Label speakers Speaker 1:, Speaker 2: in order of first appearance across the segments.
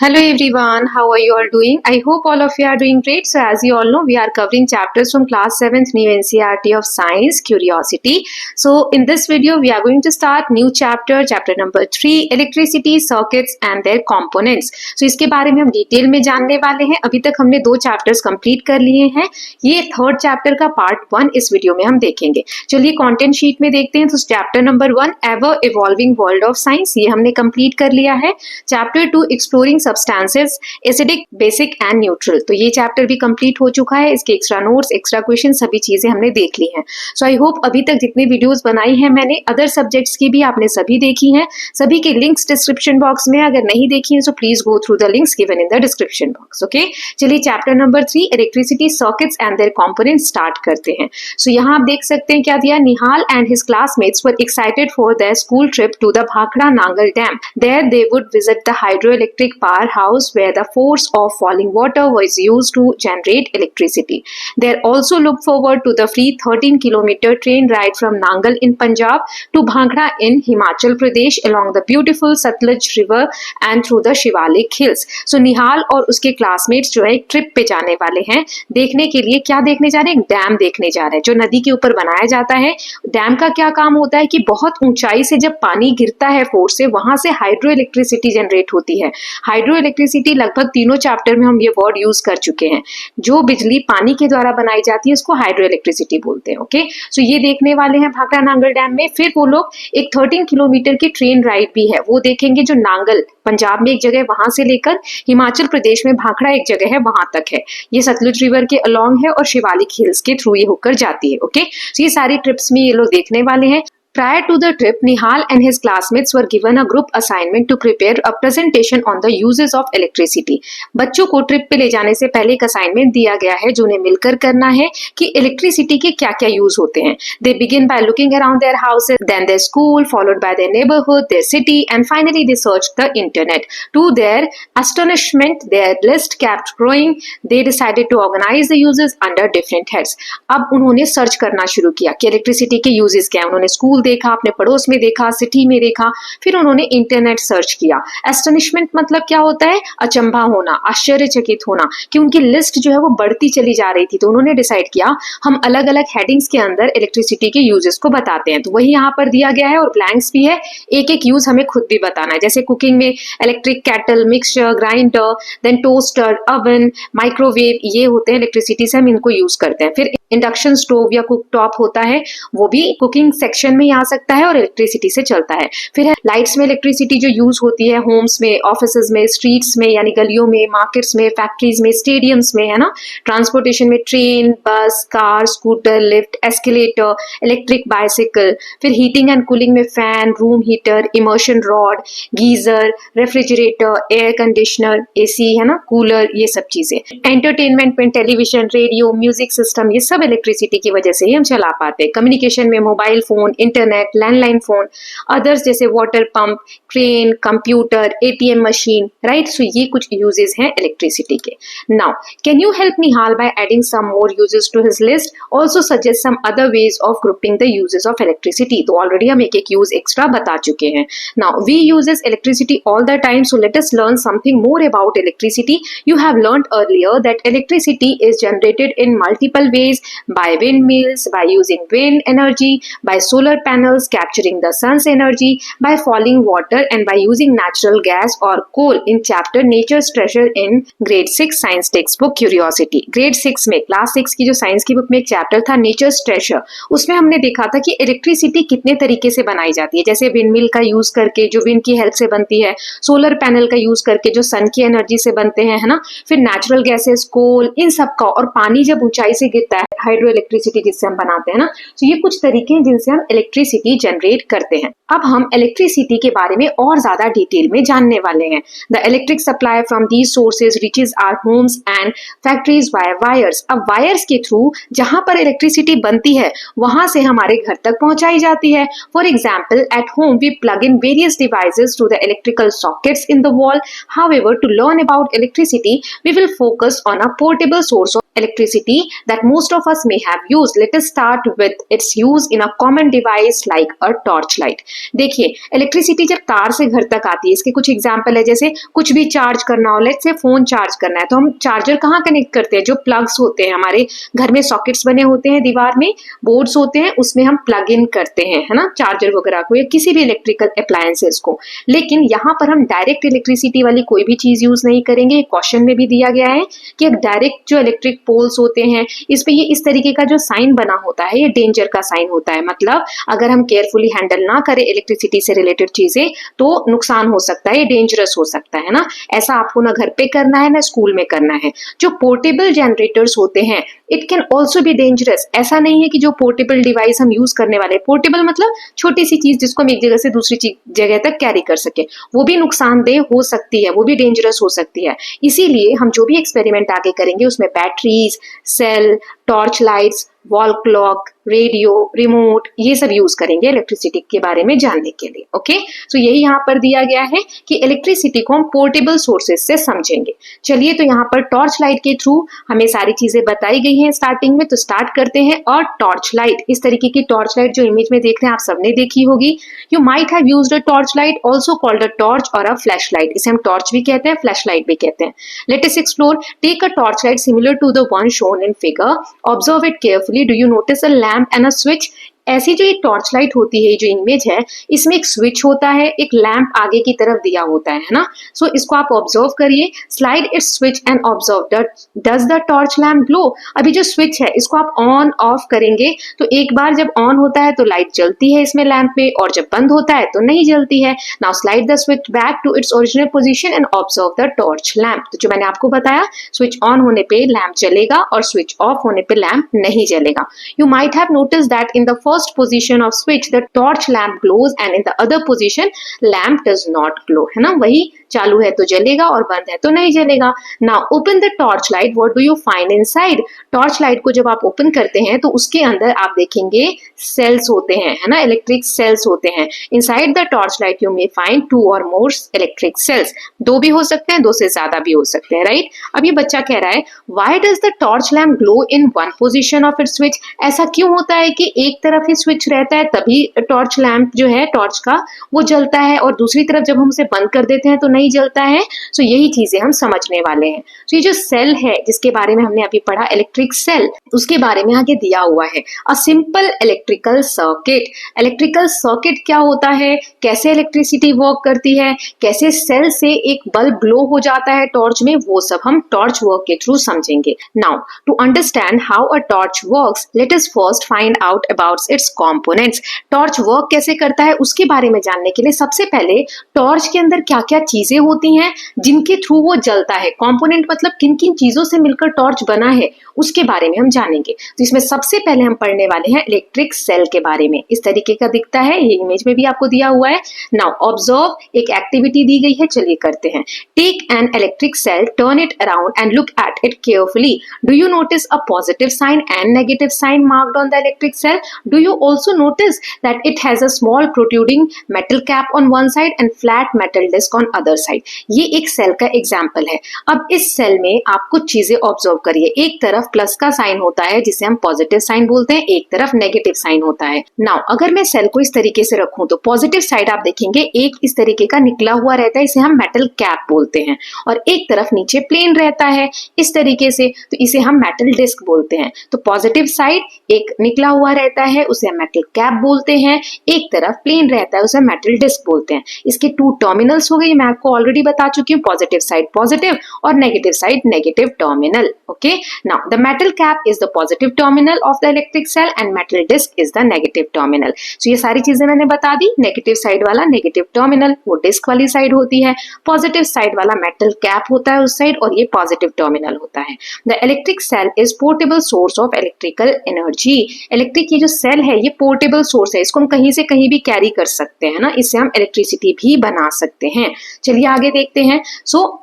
Speaker 1: Hello everyone, how are you all doing? I hope all of you are doing great. So as you all know, we are covering chapters from class 7th new NCERT of Science Curiosity. So in this video, we are going to start new chapter number 3, electricity circuits and their components. So इसके बारे में हम detail में जानने वाले हैं. अभी तक हमने 2 चैप्टर्स कंप्लीट कर लिए हैं. ये थर्ड चैप्टर का पार्ट 1 इस वीडियो में हम देखेंगे. चलिए कंटेंट शीट में देखते हैं. तो chapter number 1 ever evolving world of science, ये हमने कंप्लीट कर लिया है. Chapter 2 exploring substances acidic, basic and neutral, तो ये चैप्टर भी कंप्लीट हो चुका है. इसके एक्स्ट्रा नोट्स, एक्स्ट्रा क्वेश्चन, सभी चीजें हमने देख ली हैं. सो आई होप अभी तक जितनी वीडियोस बनाई हैं मैंने अदर सब्जेक्ट्स की भी आपने सभी देखी हैं. सभी के लिंक्स डिस्क्रिप्शन बॉक्स में, अगर नहीं देखी हैं so please go through the links given in the description box. Okay, चलिए chapter number 3 electricity circuits and their components start करते हैं. सो यहाँ आप देख सकते हैं क्या दिया. Nihal and his classmates were excited for their school trip to the Bhakra Nangal dam. There they would visit the hydroelectric power house where the force of falling water was used to generate electricity. They also looked forward to the free 13-kilometer train ride from Nangal in Punjab to Bhangra in Himachal Pradesh along the beautiful Satluj River and through the Shivalik Hills. So निहाल और उसके classmates जो है एक trip पे जाने वाले हैं. देखने के लिए क्या देखने जा रहे हैं? डैम देखने जा रहे हैं जो नदी के ऊपर बनाया जाता है. डैम का क्या काम होता है कि बहुत ऊंचाई से जब पानी गिरता है फोर्स से, वहां से हाइड्रो इलेक्ट्रिसिटी जनरेट होती है. हाइड्रो इलेक्ट्रिसिटी लगभग तीनों चैप्टर में हम ये वर्ड यूज कर चुके हैं. जो बिजली पानी के द्वारा बनाई जाती है उसको हाइड्रो इलेक्ट्रिसिटी बोलते हैं. ओके, सो ये देखने वाले हैं भाखड़ा नांगल डैम में. फिर वो लोग एक 13 किलोमीटर की ट्रेन राइड भी है वो देखेंगे, जो नांगल पंजाब में एक जगह, वहां से लेकर हिमाचल प्रदेश में भाखड़ा एक जगह है वहां तक है. ये सतलुज रिवर के अलोंग है और शिवालिक हिल्स के थ्रू ये होकर जाती है. ओके, सो ये सारी ट्रिप्स में ये लोग देखने वाले हैं. Prior to the trip, Nihal and his classmates were given a group assignment to prepare a presentation on the uses of electricity. बच्चों को ट्रिप पे ले जाने से पहले एक असाइनमेंट दिया गया है जो उन्हें मिलकर करना है कि इलेक्ट्रिसिटी के क्या क्या यूज होते हैं. They begin by looking around their houses, then their school, followed by their neighborhood, their city, and finally they searched the internet. To their astonishment, their list kept growing. They decided to organize the uses under different heads. अब उन्होंने search करना शुरू किया कि electricity के uses क्या है. उन्होंने स्कूल देखा, अपने पड़ोस में देखा, सिटी में देखा, फिर उन्होंने इंटरनेट सर्च किया. एस्टोनिशमेंट मतलब क्या होता है? अचंभा होना, आश्चर्यचकित होना, कि उनकी लिस्ट जो है वो बढ़ती चली जा रही थी. तो उन्होंने डिसाइड किया हम अलग अलग हेडिंग्स के अंदर इलेक्ट्रिसिटी के यूजेस को बताते हैं. तो वही यहाँ पर दिया गया है और ब्लैंक्स भी है. एक एक यूज हमें खुद भी बताना है. जैसे कुकिंग में electric kettle, mixture grinder, then toaster, oven, microwave, ये होते हैं इलेक्ट्रिसिटी से हम इनको यूज करते हैं. फिर इंडक्शन स्टोव या कुक टॉप होता है, वो भी कुकिंग सेक्शन में आ सकता है और इलेक्ट्रिसिटी से चलता है. फिर है लाइट्स में इलेक्ट्रिसिटी जो यूज होती है होम्स में, ऑफिसेज में, स्ट्रीट्स में यानी गलियों में, मार्केट्स में, फैक्ट्रीज में, स्टेडियम्स में, है ना. ट्रांसपोर्टेशन में ट्रेन, बस, car, scooter, lift, escalator, electric bicycle. फिर हीटिंग एंड कूलिंग में fan, room heater, immersion rod, geyser, refrigerator, air conditioner, AC, है ना, कूलर, ये सब चीजें. एंटरटेनमेंट में टेलीविजन, रेडियो, म्यूजिक सिस्टम, ये सब इलेक्ट्रिसिटी की वजह से ही हम चला पाते हैं. कम्युनिकेशन में mobile phone, internet, landline phone, others जैसे water pump, train, computer, ATM machine, right. So ये कुछ यूजेस हैं इलेक्ट्रिसिटी के. Now can you help Nihal by adding some more uses to his list? Also suggest some other ways of grouping the uses of electricity. तो already हम एक एक use extra बता चुके हैं. Now we uses electricity all the time, so let us learn something more about electricity. You have learned earlier that electricity is generated in multiple ways, by windmills, by using wind energy, by solar panels capturing the sun's energy, by falling water, and by using natural gas or coal in chapter Nature's Treasure in grade 6 science textbook Curiosity. grade 6 में, class 6 की जो science की book में एक chapter था Nature's Treasure, उसमें हमने देखा था कि इलेक्ट्रिसिटी कितने तरीके से बनाई जाती है. जैसे विंडमिल का यूज करके जो विंड की हेल्प से बनती है, सोलर पैनल का यूज करके जो सन की एनर्जी से बनते हैं, है ना. फिर नेचुरल गैसेस, कोल, इन सब का, और पानी जब ऊंचाई से गिरता है, हाइड्रो इलेक्ट्रिसिटी जिससे हम बनाते हैं ना. तो ये कुछ तरीके हैं जिनसे हम इलेक्ट्रिसिटी जनरेट करते हैं. अब हम इलेक्ट्रिसिटी के बारे में और ज्यादा डिटेल में जानने वाले हैं. The electric supply from these sources reaches our homes and factories via wires. अब वायर्स के थ्रू जहां पर इलेक्ट्रिसिटी बनती है वहां से हमारे घर तक पहुंचाई जाती है. For example, at home we plug in various devices to the electrical sockets in the wall. However, to learn about electricity we will focus on a portable source of electricity that most of us may have used. Let us start with its use in a common device like a torch light. देखिए, electricity जब तार से घर तक आती है, इसके कुछ एग्जाम्पल है, जैसे कुछ भी चार्ज करना हो, लेट्स से फोन चार्ज करना है, तो हम चार्जर कहाँ कनेक्ट करते हैं? जो प्लग्स होते हैं, हमारे घर में सॉकेट्स बने होते हैं, दीवार में बोर्ड्स होते हैं, उसमें हम प्लग इन करते हैं, है ना, चार्जर वगैरह को या किसी भी इलेक्ट्रिकल अप्लायंसेस को। लेकिन यहाँ पर हम डायरेक्ट इलेक्ट्रिसिटी वाली कोई भी चीज यूज नहीं करेंगे। क्वेश्चन में भी दिया गया है कि डायरेक्ट जो इलेक्ट्रिक पोल्स होते हैं, इस पे ये इस तरीके का जो साइन बना होता है, ये डेंजर का साइन होता है। मतलब अगर हम केयरफुली हैंडल ना करें इलेक्ट्रिसिटी से रिलेटेड चीजें तो नुकसान हो सकता है, डेंजरस हो सकता है ना। ऐसा आपको ना घर पे करना है ना स्कूल में करना है। जो पोर्टेबल जनरेटर्स होते हैं, it can also be dangerous. ऐसा नहीं है कि जो पोर्टेबल डिवाइस हम यूज करने वाले, पोर्टेबल मतलब छोटी सी चीज जिसको हम एक जगह से दूसरी जगह तक कैरी कर सके, वो भी नुकसानदेह हो सकती है, वो भी डेंजरस हो सकती है। इसीलिए हम जो भी एक्सपेरिमेंट आगे करेंगे उसमें batteries, cell, torch lights, wall clock, radio, remote, ये सब यूज करेंगे इलेक्ट्रिसिटी के बारे में जानने के लिए। ओके, तो यही यहाँ पर दिया गया है कि इलेक्ट्रिसिटी को हम पोर्टेबल सोर्सेज से समझेंगे। चलिए, तो यहाँ पर टॉर्च लाइट के थ्रू हमें सारी चीजें बताई गई हैं स्टार्टिंग में, तो स्टार्ट करते हैं। और टॉर्च लाइट, इस तरीके की टॉर्च लाइट जो इमेज में देख रहे हैं आप सबने देखी होगी। You might have used a torch light, also called a torch और अ फ्लैश लाइट। इसे हम टॉर्च भी कहते हैं, फ्लैश लाइट भी कहते हैं। Let us explore. Take a torch light similar to the one shown in figure, observe it carefully. Do you notice a lamp and a switch? ऐसी जो एक टॉर्च लाइट होती है, जो इमेज है, इसमें एक स्विच होता है, एक लैंप आगे की तरफ दिया होता है ना। सो इसको आप ऑब्जर्व करिए। Slide it's switch and observe does the torch lamp glow. अभी जो स्विच है इसको आप ऑन ऑफ करेंगे तो एक बार जब ऑन होता है तो लाइट जलती है इसमें लैंप में, और जब बंद होता है तो नहीं जलती है। Now slide the switch back to its original position and observe the torch lamp. तो जो मैंने आपको बताया, स्विच ऑन होने पे लैंप जलेगा और स्विच ऑफ होने पे लैंप नहीं जलेगा। You might have notice that in the first position of switch the torch lamp glows and in the other position lamp does not glow, है ना। वही चालू है तो जलेगा और बंद है तो नहीं जलेगा। Now open the torch light, what do you find inside? Torch light को जब आप ओपन करते हैं तो उसके अंदर आप देखेंगे सेल्स होते हैं, है ना, इलेक्ट्रिक सेल्स होते हैं। Inside the torch light you may find 2 or more electric sales. 2 भी हो सकते हैं, 2 से ज्यादा भी हो सकते हैं, राइट। अब ये बच्चा कह रहा है, why does the torch lamp glow in one position of its switch? ऐसा क्यों होता है कि एक तरफ ही स्विच रहता है तभी टॉर्च लैंप जो है टॉर्च का वो जलता है, और दूसरी तरफ जब हम उसे बंद कर देते हैं तो नहीं जलता है। सो यही चीजें हम समझने वाले हैं। सो ये जो सेल है जिसके बारे में हमने अभी पढ़ा, इलेक्ट्रिक सेल, उसके बारे में आगे दिया हुआ है। A simple electrical circuit. Electrical circuit क्या होता है, कैसे इलेक्ट्रिसिटी वर्क करती है, कैसे सेल से एक बल्ब ग्लो हो जाता है टॉर्च में, वो सब हम टॉर्च वर्क के थ्रू समझेंगे। Now to understand how a torch works, let us first find out about its components. Torch work कैसे करता है उसके बारे में जानने के लिए सबसे पहले टॉर्च के अंदर क्या क्या चीजें होती हैं जिनके थ्रू वो जलता है। कंपोनेंट मतलब किन किन चीजों से मिलकर टॉर्च बना है, उसके बारे में हम जानेंगे। तो इसमें सबसे पहले हम पढ़ने वाले हैं इलेक्ट्रिक सेल के बारे में। इस तरीके का दिखता है, ये इमेज में भी आपको दिया हुआ है। नाउ ऑब्जर्व, एक एक्टिविटी दी गई है, चलिए करते हैं। Take an electric cell, turn it around and look at it carefully. Do you notice a positive sign and negative sign marked on the electric cell? Do you also notice that it has a small protruding metal cap on one side and flat metal disc on other side? ये एक cell का example है। अब इस cell में आप कुछ चीजें ऑब्जर्व करिए। एक तरफ प्लस का साइन होता है जिसे हम पॉजिटिव साइन बोलते हैं, एक तरफ नेगेटिव साइन होता है। नाउ अगर मैं सेल को इस तरीके से रखूं तो पॉजिटिव साइड आप देखेंगे एक इस तरीके का निकला हुआ रहता है, इसे हम मेटल कैप बोलते हैं, और एक तरफ नीचे प्लेन रहता है इस तरीके से, तो इसे हम मेटल डिस्क बोलते हैं। तो पॉजिटिव साइड एक निकला हुआ रहता है उसे हम मेटल कैप बोलते हैं, एक तरफ प्लेन रहता है उसे मेटल डिस्क बोलते हैं। इसके 2 टर्मिनल्स हो गए, मैं आपको ऑलरेडी बता चुकी हूँ, पॉजिटिव साइड पॉजिटिव और negative side negative terminal. Okay, now the metal cap is the positive terminal of the electric cell and metal disc is the negative terminal. So ये सारी चीजें मैंने बता दी। नेगेटिव साइड वाला नेगेटिव टर्मिनल वो disc वाली साइड होती है, पॉजिटिव साइड वाला मेटल कैप होता है उस साइड, और ये पॉजिटिव टर्मिनल होता है। The electric cell is portable source of electrical energy. Electric ये जो सेल है ये पोर्टेबल सोर्स है, इसको हम कहीं से कहीं भी कैरी कर सकते हैं ना, इससे हम इलेक्ट्रिसिटी भी बना सकते हैं। चलिए आगे देखते हैं।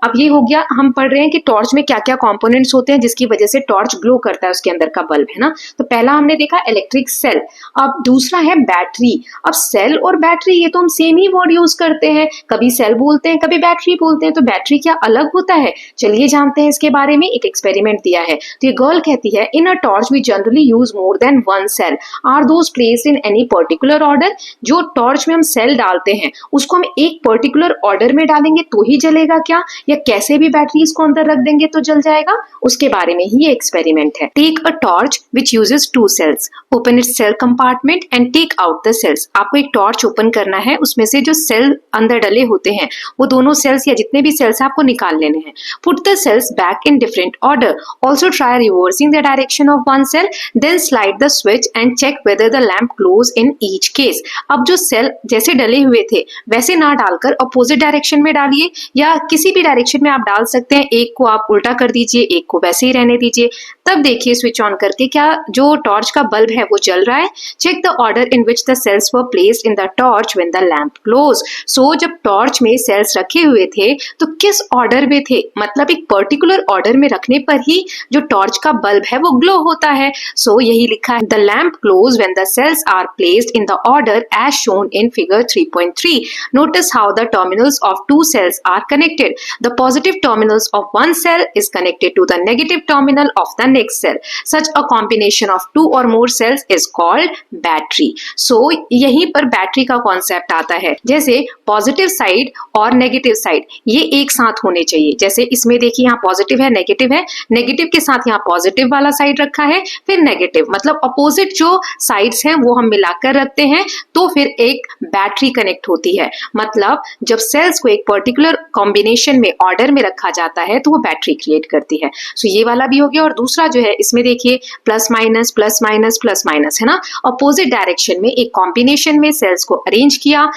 Speaker 1: अब ये हो गया, हम पढ़ रहे हैं कि टॉर्च में क्या क्या कंपोनेंट्स होते हैं जिसकी वजह से टॉर्च ग्लो करता है, उसके अंदर का बल्ब है ना। तो पहला हमने देखा इलेक्ट्रिक सेल, अब दूसरा है बैटरी। अब सेल और बैटरी ये तो हम सेम ही वर्ड यूज करते हैं, कभी सेल बोलते हैं कभी बैटरी बोलते हैं, तो बैटरी क्या अलग होता है? चलिए जानते हैं इसके बारे में। एक एक्सपेरिमेंट दिया है, तो ये गर्ल कहती है in a torch we generally use more than one cell, are those placed in any particular order? जो टॉर्च में हम सेल डालते हैं उसको हम एक पर्टिकुलर ऑर्डर में डालेंगे तो ही जलेगा क्या, या कैसे भी बैटरी इसको अंदर रख देंगे तो जल जाएगा? उसके बारे में ही ये एक्सपेरिमेंट है। Take a torch which uses two cells, open its cell compartment and take out the cells. आपको एक टॉर्च ओपन करना है, उसमें से जो सेल अंदर डले होते हैं वो दोनों सेल्स या जितने भी सेल्स आपको निकाल लेने हैं। Put the cells back in different order, also try reversing the direction of one cell, then slide the switch and check whether the lamp glows in each case. अब जो सेल जैसे डले हुए थे वैसे ना डालकर अपोजिट डायरेक्शन में डालिए, या किसी भी डायरेक्शन में आप डाल सकते हैं। एक को आप उल्टा कर दीजिए, एक को वैसे ही रहने दीजिए, तब देखिए स्विच ऑन करके क्या जो टॉर्च का बल्ब है वो जल रहा है। Check the order in which the cells were placed in the torch when the lamp glows. So जब टॉर्च में सेल्स रखे हुए थे तो किस ऑर्डर में थे, मतलब एक पर्टिकुलर ऑर्डर में रखने पर ही जो टॉर्च का बल्ब है वो ग्लो होता है। सो यही लिखा है, the lamp glows when the cells are placed in the order as shown in figure 3.3. Notice how the terminals of two cells are connected. The positive terminals of one cell is connected to the negative terminal of the next cell. Such a combination of two or more cells is called battery. So यहीं पर battery का concept आता है। जैसे positive side और negative side ये एक साथ होने चाहिए। जैसे इसमें देखिए यहाँ पॉजिटिव है, नेगेटिव के साथ यहाँ पॉजिटिव वाला साइड रखा है, फिर नेगेटिव, मतलब अपोजिट जो साइड्स हैं वो हम मिलाकर रखते हैं तो फिर एक बैटरी कनेक्ट होती है। मतलब जब सेल्स को एक पर्टिकुलर कॉम्बिनेशन में ऑर्डर में रखा जाता है तो वो बैटरी क्रिएट करती है। सो ये वाला भी हो गया। और दूसरा जो है इसमें देखिए plus minus plus minus plus minus है ना, अपोजिट डायरेक्शन में एक कॉम्बिनेशन में सेल्स को अरेंज किया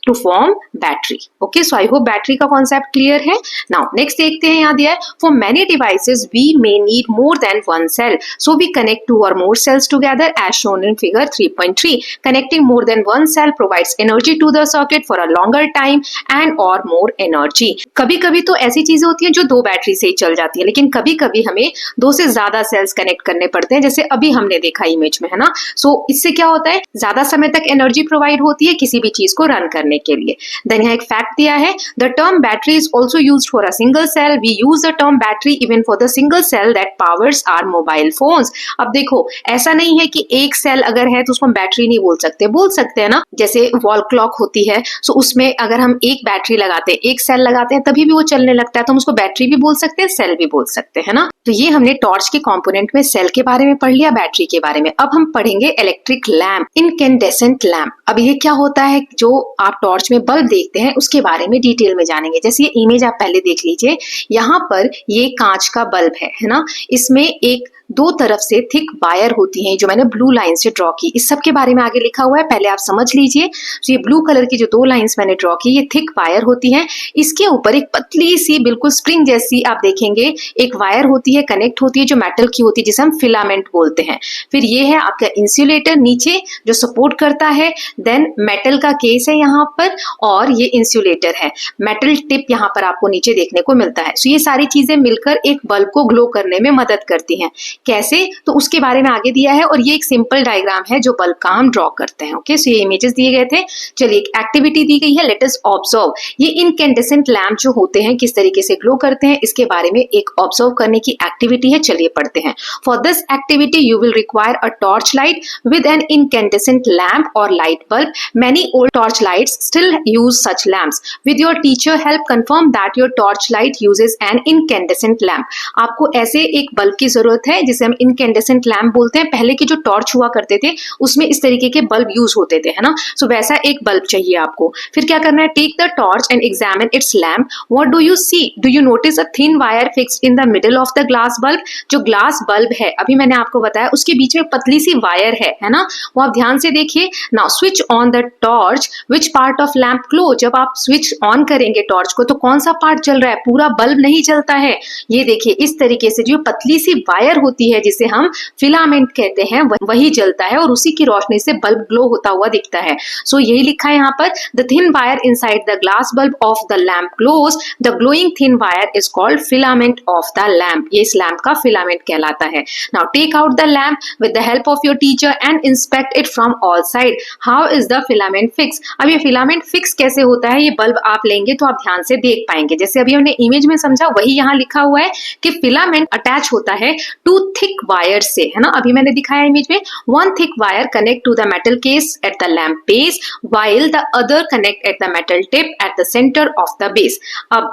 Speaker 1: to form battery. Okay, so I hope battery का concept clear है। Now next देखते हैं, यहाँ दिया है for many devices we may need more than one cell, so we connect two or more cells together as shown in figure 3.3. Connecting more than one cell provides energy to the circuit for a longer time and or more energy. कभी कभी तो ऐसी चीजें होती हैं जो दो battery से ही चल जाती है, लेकिन कभी कभी हमें दो से ज्यादा सेल्स कनेक्ट करने पड़ते हैं, जैसे अभी हमने देखा इमेज में है ना। सो इससे क्या होता है, ज्यादा समय तक एनर्जी प्रोवाइड होती है किसी भी चीज को रन करने के लिए। देन यहाँ एक फैक्ट दिया है, the term battery is also used for a single cell, we use the term battery even for the single cell that powers our mobile phones. अब देखो ऐसा नहीं है कि एक सेल अगर है तो उसको हम बैटरी नहीं बोल सकते हैं ना। जैसे वॉल क्लॉक होती है, सो उसमें अगर हम एक बैटरी लगाते हैं, एक सेल लगाते हैं तभी भी वो चलने लगता है, तो हम उसको बैटरी भी बोल सकते हैं, सेल भी बोल सकते हैं ना। तो ये हमने टॉर्च के कंपोनेंट में सेल के बारे में पढ़ लिया, बैटरी के बारे में। अब हम पढ़ेंगे इलेक्ट्रिक लैम्प, इनकैंडेसेंट लैम्प। अब ये क्या होता है, जो आप टॉर्च में बल्ब देखते हैं उसके बारे में डिटेल में जानेंगे। जैसे ये इमेज आप पहले देख लीजिए, यहाँ पर ये कांच का बल्ब है ना, इसमें एक दो तरफ से थिक वायर होती हैं जो मैंने ब्लू लाइन से ड्रॉ की। इस सब के बारे में आगे लिखा हुआ है, पहले आप समझ लीजिए। तो ये ब्लू कलर की जो दो लाइंस मैंने ड्रॉ की, ये थिक वायर होती हैं। इसके ऊपर एक पतली सी बिल्कुल स्प्रिंग जैसी आप देखेंगे एक वायर होती है, कनेक्ट होती है, जो मेटल की होती है, जिसे हम फिलामेंट बोलते हैं। फिर ये है आपका इंसुलेटर नीचे जो सपोर्ट करता है, देन मेटल का केस है यहाँ पर, और ये इंसुलेटर है, मेटल टिप यहाँ पर आपको नीचे देखने को मिलता है। सो ये सारी चीजें मिलकर एक बल्ब को ग्लो करने में मदद करती हैं। कैसे, तो उसके बारे में आगे दिया है, और ये एक सिंपल डायग्राम है जो बल्ब का हम ड्रॉ करते हैं। ओके, सो ये इमेजेस दिए गए थे। चलिए एक एक्टिविटी दी गई है, लेट अस ऑब्जर्व। ये इनकैंडेसेंट लैम्प जो होते हैं किस तरीके से ग्लो करते हैं, इसके बारे में एक ऑब्जर्व करने की एक्टिविटी है। चलिए पढ़ते हैं। For this activity you will require a torch light with an incandescent lamp or light bulb. Many old torch lights still use such lamps. With your teacher help confirm that your torch light uses an incandescent lamp. आपको ऐसे एक bulb की जरूरत है जिसे हम incandescent lamp बोलते हैं। पहले के जो टॉर्च हुआ करते थे उसमें इस तरीके के बल्ब यूज होते थे, है ना। सो वैसा एक बल्ब चाहिए आपको। फिर क्या करना है, take the torch and examine its lamp. What do you see, do you notice a thin wire fixed in the middle of the glass bulb. जो ग्लास बल्ब है अभी मैंने आपको बताया, उसके बीच में पतली सी वायर है ना, वो आप ध्यान से देखिए। Now switch on the torch, which part part of lamp glow? जब आप स्विच ऑन करेंगे टॉर्च को तो कौन सा पार्ट जल रहा है? पूरा बल्ब नहीं जलता है। ये देखिए इस तरीके से जो पतली सी वायर होती है जिसे हम फिलामेंट कहते हैं वही जलता है और उसी की रोशनी से बल्ब ग्लो होता हुआ दिखता है। सो यही लिखा है यहाँ पर, the thin wire inside the glass bulb of the lamp glows, the glowing thin wire is called filament of the lamp. ये इस लैम्प का फिलामेंट कहलाता है। Now take out the lamp with the help of your teacher and inspect it from all side. How is the filament fix? अब ये filament fix कैसे होता है, ये बल्ब आप लेंगे तो आप ध्यान से देख पाएंगे। जैसे अभी हमने इमेज में समझा वही यहाँ लिखा हुआ है कि फिलामेंट अटैच होता है टू थिक वायर से, है ना। अभी मैंने दिखाया इमेज में, one thick wire connect to the metal case at the lamp base while the other connect at the metal tip at the center of the base। अब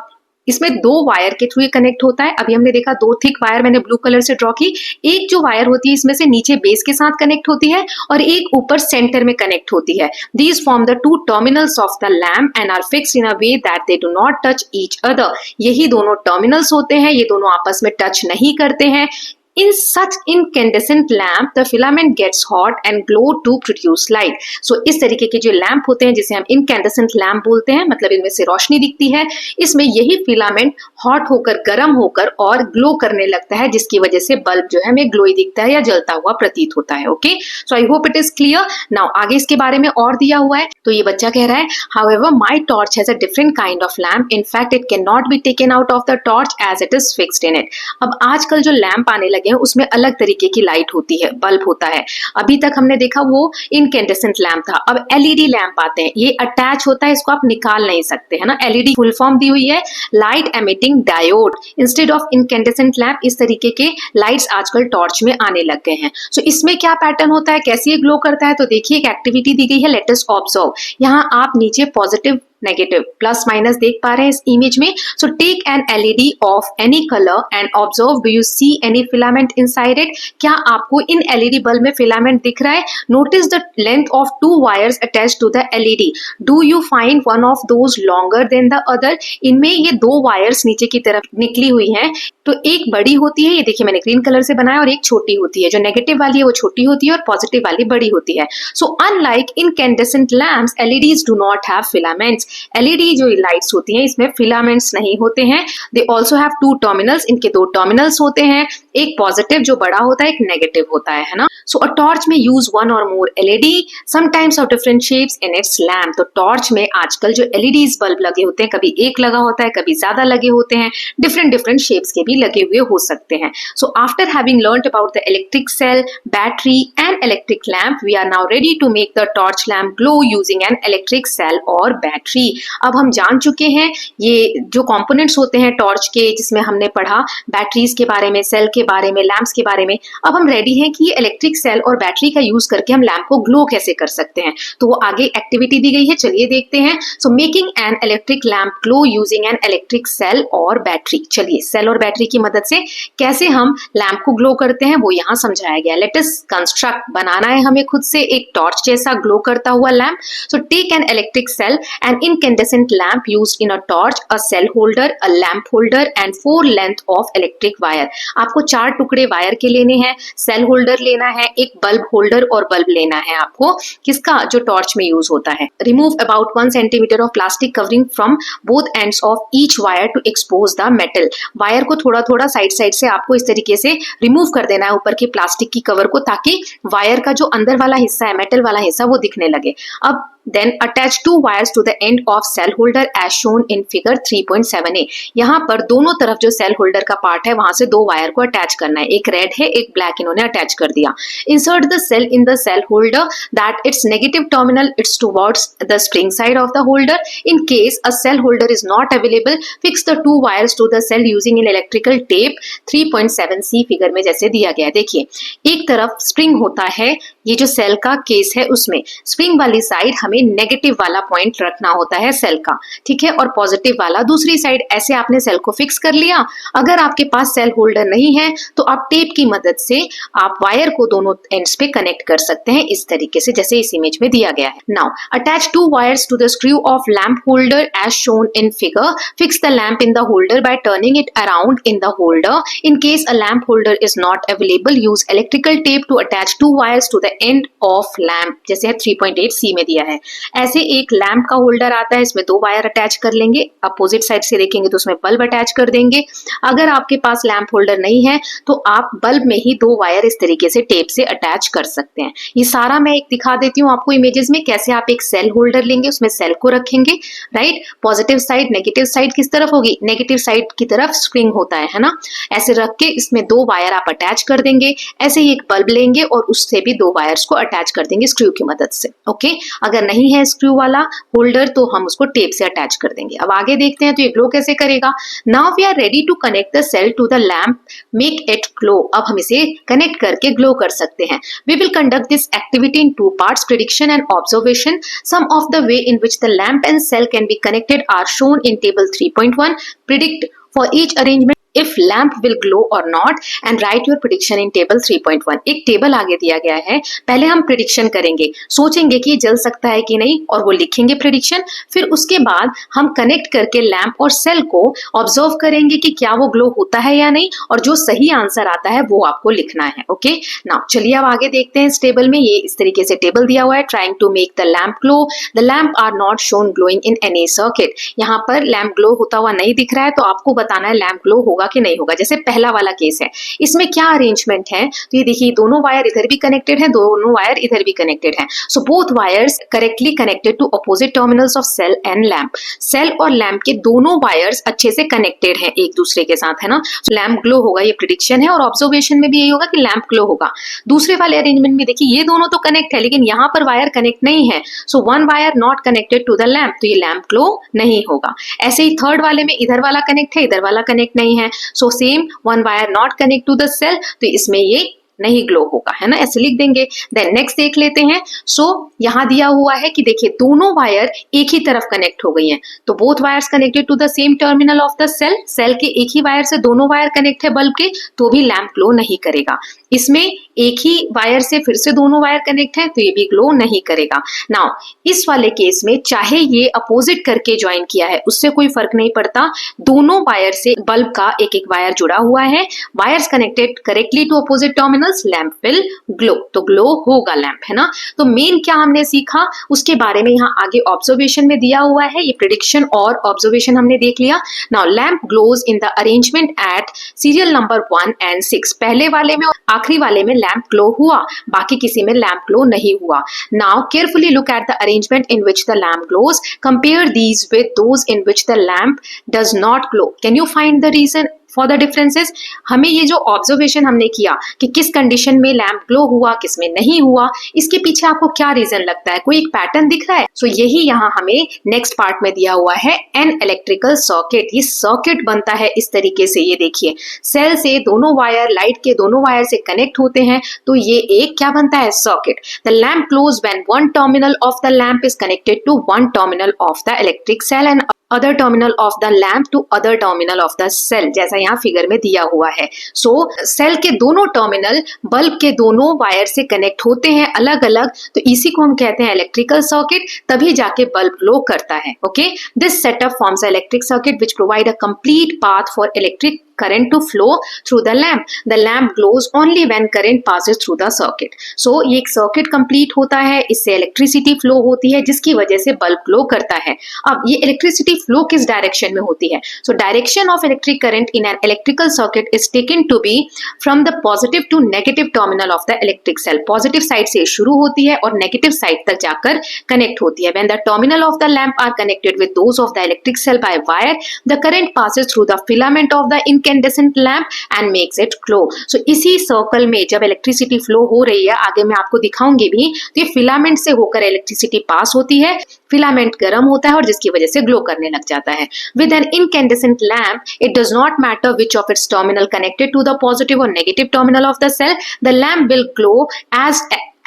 Speaker 1: इसमें दो वायर के थ्रू ये कनेक्ट होता है। अभी हमने देखा दो थिक वायर मैंने ब्लू कलर से ड्रॉ की। एक जो वायर होती है इसमें से नीचे बेस के साथ कनेक्ट होती है और एक ऊपर सेंटर में कनेक्ट होती है। These form the two terminals of the lamp and are fixed in a way that they do not touch each other। यही दोनों टर्मिनल्स होते हैं, ये दोनों आपस में टच नहीं करते हैं। In such incandescent lamp, the filament gets hot and glow to produce light। So इस तरीके के जो लैंप होते हैं जिसे हम incandescent lamp बोलते हैं, मतलब इनमें से रोशनी दिखती है, इसमें यही फिलामेंट हॉट होकर, गर्म होकर और ग्लो करने लगता है, जिसकी वजह से बल्ब जो है हमें ग्लोई दिखता है या जलता हुआ प्रतीत होता है। Okay, so I hope it is clear. Now आगे इसके बारे में और दिया हुआ है, तो ये बच्चा कह रहा है, however my torch has a different kind of lamp, in fact it cannot be taken out of the torch as it is fixed in it। अब आजकल जो लैंप आने लगे हैं उसमें अलग तरीके की लाइट होती है, बल्ब होता है। अभी तक हमने देखा वो इनकैंडेसेंट लैंप था, अब एलईडी लैंप आते हैं। ये अटैच होता है, इसको आप निकाल नहीं सकते, है ना। एलईडी फुल फॉर्म दी हुई है, light emitting diode. Instead of incandescent lamp इस तरीके के लाइट्स आजकल टॉर्च में आने लग गए हैं। सो इसमें क्या पैटर्न होता है, कैसे ये ग्लो करता है, तो देखिए एक एक्टिविटी दी गई है, लेट अस ऑब्जर्व। यहाँ आप नीचे पॉजिटिव नेगेटिव प्लस माइनस देख पा रहे हैं इस इमेज में। So take an LED of any colour and observe, do you see any filament inside it? क्या आपको इन एलईडी बल्ब में फिलामेंट दिख रहा है? Notice the length of two wires attach to the LED, do you find one of those longer than the other? इनमें ये दो वायर्स नीचे की तरफ निकली हुई हैं, तो एक बड़ी होती है, ये देखिए मैंने ग्रीन कलर से बनाया, और एक छोटी होती है। जो नेगेटिव वाली है वो छोटी होती है और पॉजिटिव वाली बड़ी होती है। So unlike incandescent lamps, LEDs do not have filaments. LED जो लाइट्स होती हैं इसमें फिलामेंट्स नहीं होते हैं। They also have two terminals, इनके दो टर्मिनल्स होते हैं, एक पॉजिटिव जो बड़ा होता है, एक नेगेटिव होता है ना। सो अ टॉर्च में use one or more LED sometimes of different shapes in its lamp. तो टॉर्च में आजकल जो एलईडीज बल्ब लगे होते हैं, कभी एक लगा होता है, कभी ज्यादा लगे होते हैं, डिफरेंट डिफरेंट शेप्स के भी लगे हुए हो सकते हैं। So after having learned about the electric cell, battery and electric lamp, we are now ready to make the torch lamp glow using an electric cell और बैटरी। अब हम जान चुके हैं ये जो कंपोनेंट्स होते हैं टॉर्च के, जिसमें हमने पढ़ा बैटरीज के बारे में, सेल के बारे में, लैम्प्स के बारे में। अब हम रेडी हैं कि ये इलेक्ट्रिक सेल और बैटरी का यूज करके हम लैम्प को ग्लो कैसे कर सकते हैं। तो वो आगे एक्टिविटी दी गई है, चलिए देखते हैं। So making an electric lamp glow using an electric cell और बैटरी। चलिए सेल और बैटरी की मदद से कैसे हम लैम्प को ग्लो करते हैं वो यहाँ समझाया गया। लेट अस कंस्ट्रक्ट, बनाना है हमें खुद से एक टॉर्च जैसा ग्लो करता हुआ lamp. So take an electric cell, an incandescent lamp used in a torch, a cell holder, a lamp holder and 4 length of electric wire. आपको 4 टुकड़े वायर के लेने हैं, सेल होल्डर लेना है, एक बल्ब होल्डर और बल्ब लेना है आपको, किसका, जो टॉर्च में यूज होता है। Remove about 1 centimetre of plastic covering from both ends of each wire to expose the metal. Wire को थोड़ा थोड़ा साइड साइड से आपको इस तरीके से रिमूव कर देना है ऊपर की प्लास्टिक की कवर को, ताकि वायर का जो अंदर वाला हिस्सा है, मेटल वाला हिस्सा, वो दिखने लगे। अब then attach 2 wires to the end of cell holder as shown in figure 3.7a। यहाँ पर दोनों तरफ जो सेल होल्डर का पार्ट है वहां से 2 वायर को अटैच करना है, एक रेड है एक ब्लैक, इन्होंने अटैच कर दिया। Insert the cell in the cell holder that its negative terminal its towards the spring side of the holder. In case a cell holder is not available, fix the 2 wires to the cell using in electrical tape 3.7c figure में जैसे दिया गया है। देखिए एक तरफ spring होता है, ये जो सेल का केस है उसमें स्प्रिंग वाली साइड हमें नेगेटिव वाला पॉइंट रखना होता है सेल का, ठीक है, और पॉजिटिव वाला दूसरी साइड। ऐसे आपने सेल को फिक्स कर लिया। अगर आपके पास सेल होल्डर नहीं है तो आप टेप की मदद से आप वायर को दोनों एंड्स पे कनेक्ट कर सकते हैं इस तरीके से, जैसे इस इमेज में दिया गया है। Now attach 2 wires to the screw of lamp holder as shown in figure. Fix the lamp in the holder by turning it around in the holder. In case a lamp holder is not available, use electrical tape to attach 2 wires to the end of lamp, जैसे 3.8 सी में दिया है। ऐसे एक lamp का holder आता है, इसमें 2 वायर अटैच कर लेंगे, अपोजिट साइड से देखेंगे तो उसमें बल्ब अटैच कर देंगे। अगर आपके पास लैम्प होल्डर नहीं है तो आप बल्ब में ही 2 वायर इस तरीके से टेप से अटैच कर सकते हैं। ये सारा मैं एक दिखा देती हूँ आपको इमेजेस में, कैसे आप एक सेल होल्डर लेंगे, उसमें सेल को रखेंगे, right. Positive side, negative side किस तरफ होगी, नेगेटिव साइड की तरफ स्प्रिंग होता है ना। ऐसे रख के इसमें 2 वायर आप अटैच कर देंगे। ऐसे ही एक बल्ब लेंगे और उससे भी 2 वायर्स को अटैच कर देंगे स्क्रू की मदद से। ओके, अगर नहीं है स्क्रू वाला होल्डर तो हम उसको टेप से अटैच कर देंगे। अब आगे देखते हैं तो ये ग्लो कैसे करेगा। Now we are ready to connect the cell to the lamp, make it glow. अब हम इसे कनेक्ट करके ग्लो कर सकते हैं। We will conduct this activity in 2 parts, prediction and observation. Some of the way in which the lamp and cell can be connected are shown in table 3.1. Predict for each arrangement if lamp will glow or not and write your prediction in table 3.1. एक table आगे दिया गया है, पहले हम prediction करेंगे, सोचेंगे कि जल सकता है कि नहीं और वो लिखेंगे प्रिडिक्शन। फिर उसके बाद हम कनेक्ट करके लैम्प और सेल को ऑब्जर्व करेंगे कि क्या वो ग्लो होता है या नहीं, और जो सही आंसर आता है वो आपको लिखना है। ओके, नाउ चलिए अब आगे देखते हैं इस टेबल में। ये इस तरीके से टेबल दिया हुआ है, trying to make the lamp glow, the lamp are not shown glowing in any circuit. यहाँ पर लैम्प ग्लो होता हुआ नहीं दिख रहा है, तो आपको बताना है लैम्प ग्लो होगा कि नहीं होगा। जैसे पहला वाला केस है, इसमें क्या अरेंजमेंट है, तो ये देखिए दोनों वायर इधर भी कनेक्टेड है, दोनों वायर इधर भी कनेक्टेड है। So both wires correctly connected to opposite terminals of cell and lamp. Cell और लैम्प के दोनों वायर्स अच्छे से कनेक्टेड हैं एक दूसरे के साथ, है ना। लैम्प ग्लो होगा, ये प्रिडिक्शन है, और ऑब्जर्वेशन में भी यही होगा कि लैम्प ग्लो होगा। दूसरे वाले अरेंजमेंट में देखिए ये दोनों तो कनेक्ट है, लेकिन यहाँ पर वायर कनेक्ट नहीं है, so 1 wire not connected to the lamp, तो ये लैम्प ग्लो नहीं होगा। ऐसे ही थर्ड वाले में इधर वाला कनेक्ट है, इधर वाला कनेक्ट नहीं है, so same 1 wire not connect to the cell, तो इसमें ये नहीं ग्लो होगा, है ना, ऐसे लिख देंगे। देन नेक्स्ट देख लेते हैं। सो यहाँ दिया हुआ है कि देखिए दोनों वायर एक ही तरफ कनेक्ट हो गई हैं, तो both wires connected to the same terminal of the cell, cell के एक ही वायर से दोनों वायर कनेक्ट है बल्ब के, तो भी लैम्प ग्लो नहीं करेगा। इसमें एक ही वायर से फिर से दोनों वायर कनेक्ट है, तो ये भी ग्लो नहीं करेगा। नाउ इस वाले केस में चाहे ये अपोजिट करके ज्वाइन किया है, उससे कोई फर्क नहीं पड़ता, दोनों वायर से बल्ब का एक एक वायर जुड़ा हुआ है, wires connected correctly to opposite terminal, lamp will glow, तो ग्लो होगा लैम्प, है ना। तो मेन क्या हमने सीखा उसके बारे में यहाँ आगे ऑब्जर्वेशन में दिया हुआ है। ये प्रिडिक्शन और ऑब्जर्वेशन हमने देख लिया। Now lamp glows in the arrangement at serial number 1 and 6। पहले वाले में आखिरी वाले में लैम्प ग्लो हुआ, बाकी किसी में लैम्प ग्लो नहीं हुआ। Now carefully look at the arrangement in which the lamp glows, compare these with those in which the lamp does not glow. Can you find the reason for the differences. हमें ये जो observation हमने किया कि किस condition में lamp glow हुआ, किस में नहीं हुआ, इसके पीछे आपको क्या रीजन लगता है, कोई एक पैटर्न दिख रहा है। सो यही यहाँ हमें नेक्स्ट पार्ट में दिया हुआ है, एन इलेक्ट्रिकल सर्किट। ये सर्किट बनता है इस तरीके से, ये देखिए सेल से दोनों वायर, लाइट के दोनों वायर से कनेक्ट होते हैं, तो ये एक क्या बनता है, circuit. The lamp glows when one terminal of the lamp is connected to one terminal of the electric cell and other terminal of the lamp to other terminal of the cell, जैसा यहाँ figure में दिया हुआ है। सो cell के दोनों terminal bulb के दोनों वायर से कनेक्ट होते हैं अलग अलग, तो इसी को हम कहते हैं इलेक्ट्रिकल सर्किट, तभी जाके बल्ब ग्लो करता है। Okay, this setup forms a electric circuit which provide a complete path for electric current to flow through the lamp. The lamp glows only when current passes through the circuit. So ये एक circuit complete होता है, इससे electricity flow होती है, जिसकी वजह से बल्ब ग्लो करता है। अब ये इलेक्ट्रिसिटी फ्लो किस डायरेक्शन में होती है, so direction of electric current in an electrical circuit is taken to be from the positive to negative terminal of the electric cell. Positive side से शुरू होती है और नेगेटिव साइड तक जाकर कनेक्ट होती है। When the terminal of the lamp are connected with those of the electric cell by wire, the current passes through the filament of the incandescent lamp and makes it glow. So इसी circle में जब electricity flow हो रही है, आगे मैं आपको दिखाऊंगी भी, तो ये फिलामेंट से होकर इलेक्ट्रिसिटी पास होती है, फिलामेंट गर्म होता है और जिसकी वजह से ग्लो करने लग जाता है। With an incandescent lamp, it does not matter which of its terminal connected to the positive or negative terminal of the cell, the lamp will glow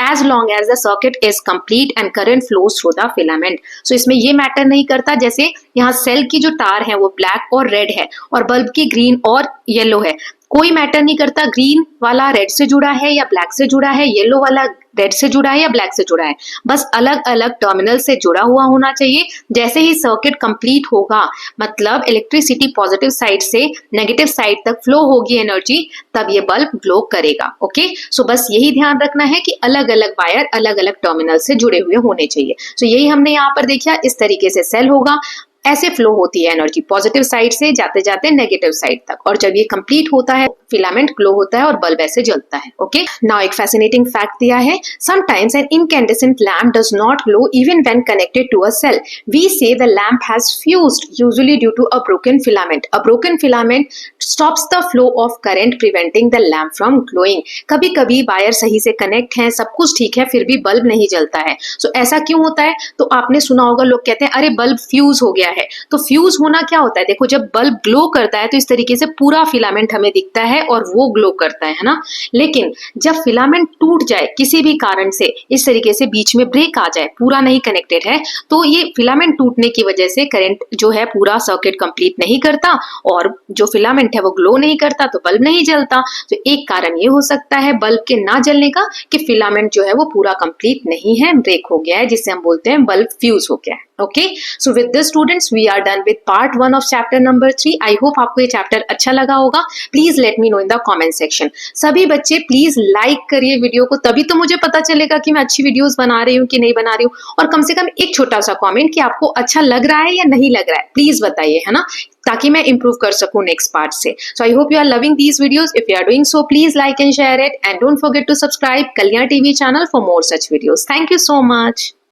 Speaker 1: as long as the circuit is complete and current flows through the filament. So इसमें ये matter नहीं करता, जैसे यहाँ cell की जो तार है वो ब्लैक और रेड है और बल्ब की ग्रीन और येलो है, कोई मैटर नहीं करता ग्रीन वाला रेड से जुड़ा है या ब्लैक से जुड़ा है, येलो वाला रेड से जुड़ा है या ब्लैक से जुड़ा है, बस अलग अलग टर्मिनल से जुड़ा हुआ होना चाहिए। जैसे ही सर्किट कंप्लीट होगा, मतलब इलेक्ट्रिसिटी पॉजिटिव साइड से नेगेटिव साइड तक फ्लो होगी एनर्जी, तब ये बल्ब ग्लो करेगा। ओके, सो बस यही ध्यान रखना है कि अलग अलग वायर अलग अलग टर्मिनल से जुड़े हुए होने चाहिए। सो यही हमने यहाँ पर देखा, इस तरीके से सेल होगा, ऐसे फ्लो होती है एनर्जी पॉजिटिव साइड से जाते जाते नेगेटिव साइड तक, और जब ये कंप्लीट होता है फिलामेंट ग्लो होता है और बल्ब ऐसे जलता है। ओके, नाउ एक फैसिनेटिंग फैक्ट दिया है, sometimes an incandescent lamp does not glow even when connected to a cell, we say the lamp has fused usually due to a broken filament. A broken filament stops the flow of current preventing the lamp from glowing. कभी कभी wire सही से connect है, सब कुछ ठीक है, फिर भी बल्ब नहीं जलता है। सो ऐसा क्यों होता है? तो आपने सुना होगा, लोग कहते हैं अरे बल्ब फ्यूज हो गया है। तो फ्यूज होना क्या होता है? देखो, जब बल्ब ग्लो करता है तो इस तरीके से पूरा फिलामेंट हमें दिखता है और वो ग्लो करता है ना। लेकिन जब फिलामेंट टूट जाए किसी भी कारण से, इस तरीके से बीच में ब्रेक आ जाए, पूरा नहीं कनेक्टेड है, तो ये फिलामेंट टूटने की वजह से करंट जो है पूरा सर्किट कंप्लीट नहीं करता और जो फिलामेंट है वो ग्लो नहीं करता, तो बल्ब नहीं जलता। तो एक कारण ये हो सकता है बल्ब के ना जलने का कि फिलामेंट जो है वो पूरा कंप्लीट नहीं है, ब्रेक हो गया है, जिसे हम बोलते हैं बल्ब फ्यूज हो गया है। Okay, so with this students we are done with part 1 of chapter number 3। I hope आपको ये चैप्टर अच्छा लगा होगा। Please let me know in the comment section. सभी बच्चे प्लीज लाइक करिए वीडियो को, तभी तो मुझे पता चलेगा कि मैं अच्छी वीडियोस बना रही हूँ कि नहीं बना रही हूँ। और कम से कम एक छोटा सा कमेंट कि आपको अच्छा लग रहा है या नहीं लग रहा है, प्लीज बताइए, है ना, ताकि मैं इंप्रूव कर सकूं नेक्स्ट पार्ट से। So I hope you are loving these videos. If you are doing so, please like and share it, and don't forget to subscribe Kalyan TV channel for more such videos. Thank you so much.